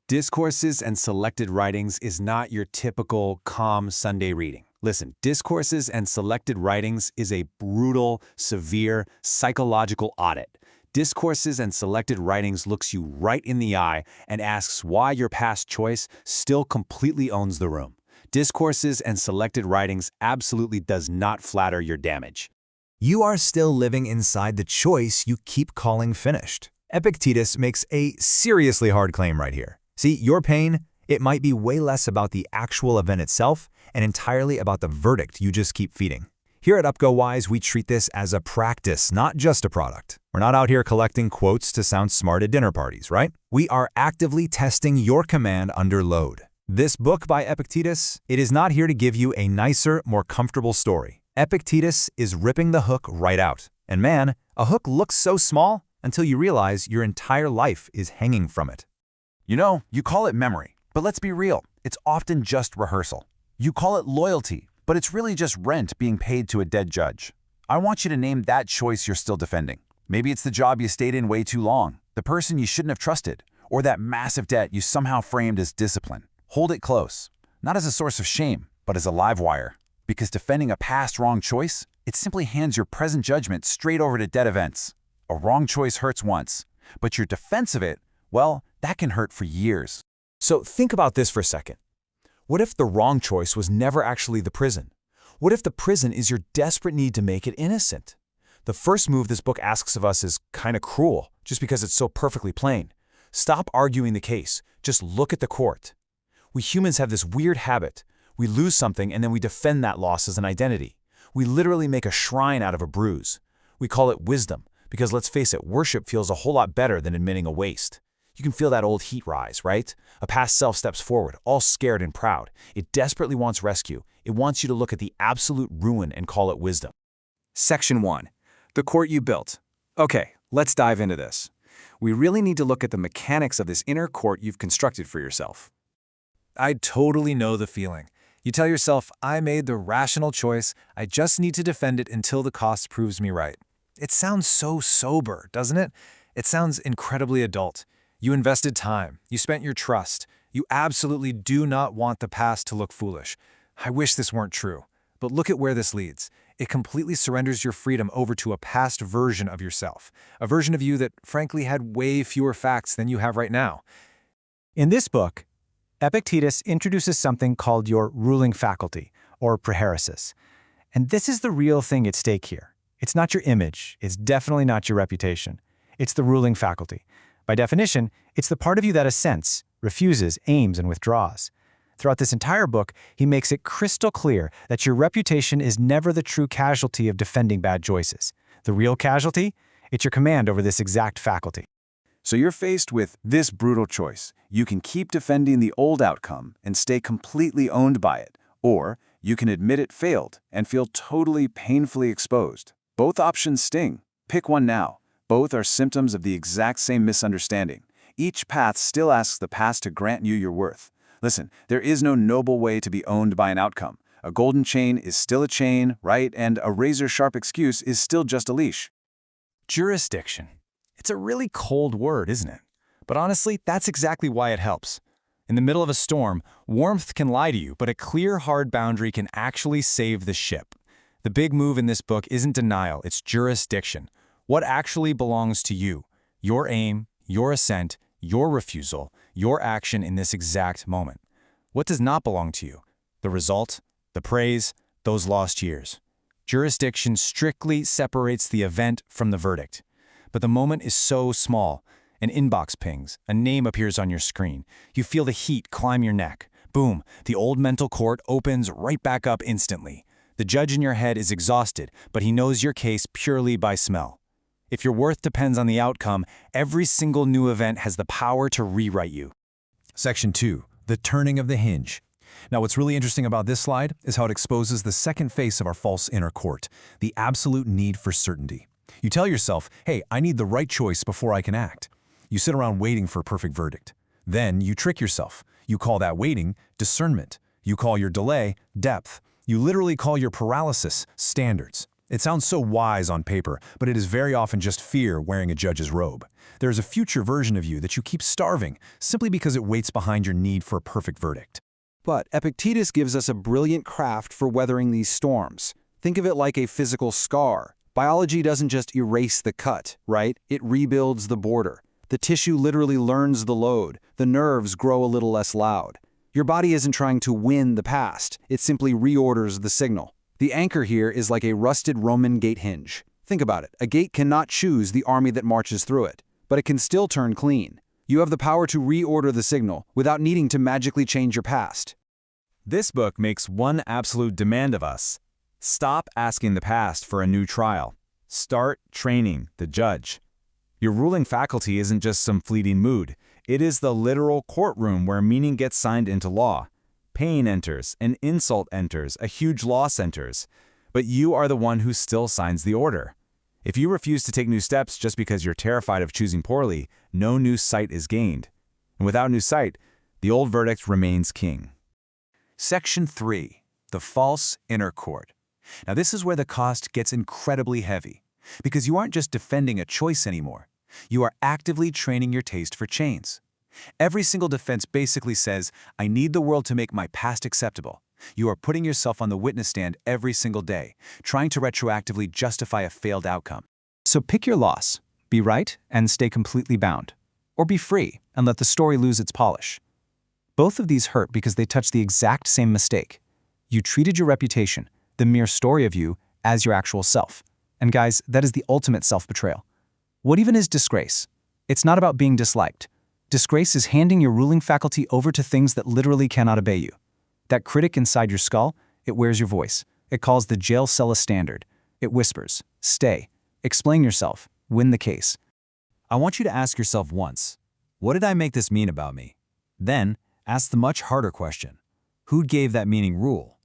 Discourses and Selected Writings is not your typical calm Sunday reading. Listen, Discourses and Selected Writings is a brutal, severe, psychological audit. Discourses and Selected Writings looks you right in the eye and asks why your past choice still completely owns the room. Discourses and Selected Writings absolutely does not flatter your damage. You are still living inside the choice you keep calling finished. Epictetus makes a seriously hard claim right here. See, your pain, it might be way less about the actual event itself and entirely about the verdict you just keep feeding. Here at UpGoWise, we treat this as a practice, not just a product. We're not out here collecting quotes to sound smart at dinner parties, right? We are actively testing your command under load. This book by Epictetus, it is not here to give you a nicer, more comfortable story. Epictetus is ripping the hook right out. And man, a hook looks so small until you realize your entire life is hanging from it. You know, you call it memory, but let's be real, it's often just rehearsal. You call it loyalty, but it's really just rent being paid to a dead judge. I want you to name that choice you're still defending. Maybe it's the job you stayed in way too long, the person you shouldn't have trusted, or that massive debt you somehow framed as discipline. Hold it close, not as a source of shame, but as a live wire. Because defending a past wrong choice, it simply hands your present judgment straight over to dead events. A wrong choice hurts once, but your defense of it, well, that can hurt for years. So think about this for a second. What if the wrong choice was never actually the prison? What if the prison is your desperate need to make it innocent? The first move this book asks of us is kind of cruel, just because it's so perfectly plain. Stop arguing the case. Just look at the court. We humans have this weird habit. We lose something and then we defend that loss as an identity. We literally make a shrine out of a bruise. We call it wisdom, because let's face it, worship feels a whole lot better than admitting a waste. You can feel that old heat rise, right? A past self steps forward, all scared and proud. It desperately wants rescue. It wants you to look at the absolute ruin and call it wisdom. Section 1. The court you built. Okay, let's dive into this. We really need to look at the mechanics of this inner court you've constructed for yourself. I totally know the feeling. You tell yourself, I made the rational choice, I just need to defend it until the cost proves me right. It sounds so sober, doesn't it? It sounds incredibly adult. You invested time, you spent your trust. You absolutely do not want the past to look foolish. I wish this weren't true, but look at where this leads. It completely surrenders your freedom over to a past version of yourself, a version of you that frankly had way fewer facts than you have right now. In this book, Epictetus introduces something called your ruling faculty, or preheresis. And this is the real thing at stake here. It's not your image, it's definitely not your reputation. It's the ruling faculty. By definition, it's the part of you that assents, refuses, aims, and withdraws. Throughout this entire book, he makes it crystal clear that your reputation is never the true casualty of defending bad choices. The real casualty? It's your command over this exact faculty. So you're faced with this brutal choice. You can keep defending the old outcome and stay completely owned by it, or you can admit it failed and feel totally painfully exposed. Both options sting. Pick one now. Both are symptoms of the exact same misunderstanding. Each path still asks the past to grant you your worth. Listen, there is no noble way to be owned by an outcome. A golden chain is still a chain, right? And a razor-sharp excuse is still just a leash. Jurisdiction. It's a really cold word, isn't it? But honestly, that's exactly why it helps. In the middle of a storm, warmth can lie to you, but a clear, hard boundary can actually save the ship. The big move in this book isn't denial, it's jurisdiction. What actually belongs to you? Your aim, your assent, your refusal, your action in this exact moment. What does not belong to you? The result, the praise, those lost years. Jurisdiction strictly separates the event from the verdict. But the moment is so small. An inbox pings, a name appears on your screen. You feel the heat climb your neck. Boom, the old mental court opens right back up instantly. The judge in your head is exhausted, but he knows your case purely by smell. If your worth depends on the outcome, every single new event has the power to rewrite you. Section 2. The turning of the hinge. Now, what's really interesting about this slide is how it exposes the second face of our false inner court, the absolute need for certainty. You tell yourself, hey, I need the right choice before I can act. You sit around waiting for a perfect verdict. Then you trick yourself. You call that waiting discernment. You call your delay depth. You literally call your paralysis standards. It sounds so wise on paper, but it is very often just fear wearing a judge's robe. There is a future version of you that you keep starving simply because it waits behind your need for a perfect verdict. But Epictetus gives us a brilliant craft for weathering these storms. Think of it like a physical scar. Biology doesn't just erase the cut, right? It rebuilds the border. The tissue literally learns the load. The nerves grow a little less loud. Your body isn't trying to win the past. It simply reorders the signal. The anchor here is like a rusted Roman gate hinge. Think about it. A gate cannot choose the army that marches through it, but it can still turn clean. You have the power to reorder the signal without needing to magically change your past. This book makes one absolute demand of us. Stop asking the past for a new trial. Start training the judge. Your ruling faculty isn't just some fleeting mood. It is the literal courtroom where meaning gets signed into law. Pain enters, an insult enters, a huge loss enters. But you are the one who still signs the order. If you refuse to take new steps just because you're terrified of choosing poorly, no new sight is gained. And without new sight, the old verdict remains king. Section 3. The false inner court. Now this is where the cost gets incredibly heavy, because you aren't just defending a choice anymore. You are actively training your taste for chains. Every single defense basically says, I need the world to make my past acceptable. You are putting yourself on the witness stand every single day, trying to retroactively justify a failed outcome. So pick your loss. Be right and stay completely bound. Or be free and let the story lose its polish. Both of these hurt because they touch the exact same mistake. You treated your reputation, the mere story of you, as your actual self. And guys, that is the ultimate self-betrayal. What even is disgrace? It's not about being disliked. Disgrace is handing your ruling faculty over to things that literally cannot obey you. That critic inside your skull, it wears your voice. It calls the jail cell a standard. It whispers, stay, explain yourself, win the case. I want you to ask yourself once, what did I make this mean about me? Then, ask the much harder question, who gave that meaning rule?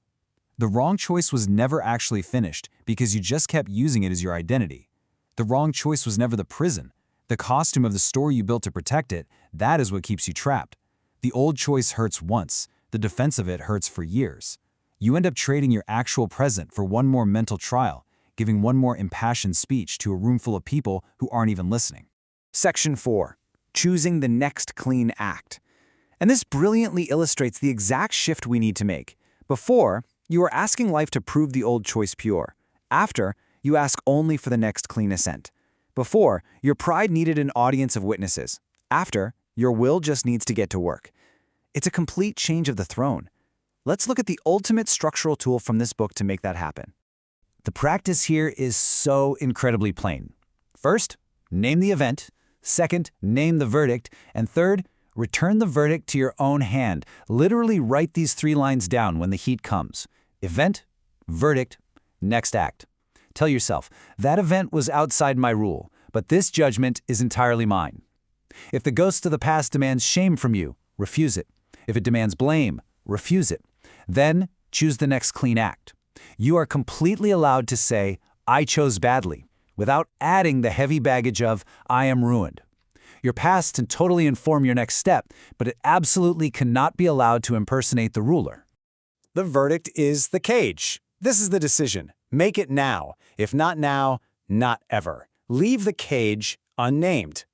The wrong choice was never actually finished because you just kept using it as your identity. The wrong choice was never the prison. The costume of the story you built to protect it, that is what keeps you trapped. The old choice hurts once. The defense of it hurts for years. You end up trading your actual present for one more mental trial, giving one more impassioned speech to a room full of people who aren't even listening. Section 4. Choosing the next clean act. And this brilliantly illustrates the exact shift we need to make. Before, you are asking life to prove the old choice pure. After, you ask only for the next clean ascent. Before, your pride needed an audience of witnesses. After, your will just needs to get to work. It's a complete change of the throne. Let's look at the ultimate structural tool from this book to make that happen. The practice here is so incredibly plain. First, name the event. Second, name the verdict. And third, return the verdict to your own hand. Literally write these 3 lines down when the heat comes. Event, verdict, next act. Tell yourself, that event was outside my rule, but this judgment is entirely mine. If the ghost of the past demands shame from you, refuse it. If it demands blame, refuse it. Then choose the next clean act. You are completely allowed to say, I chose badly, without adding the heavy baggage of, I am ruined. Your past can totally inform your next step, but it absolutely cannot be allowed to impersonate the ruler. The verdict is the cage. This is the decision. Make it now. If not now, not ever. Leave the cage unnamed.